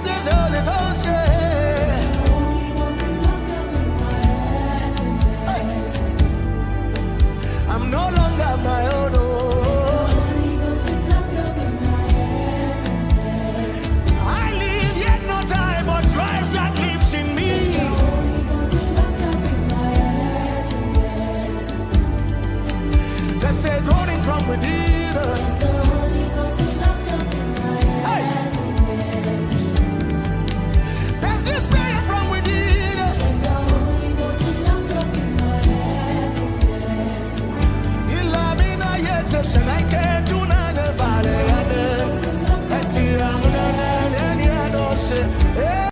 this Holy Ghost, yeah. I'm no longer my own. Oh. I live yet not I, but Christ that lives in me. That's the running from within. Hey. That's the spirit from within. Ilamina yet, and I can't do none of it.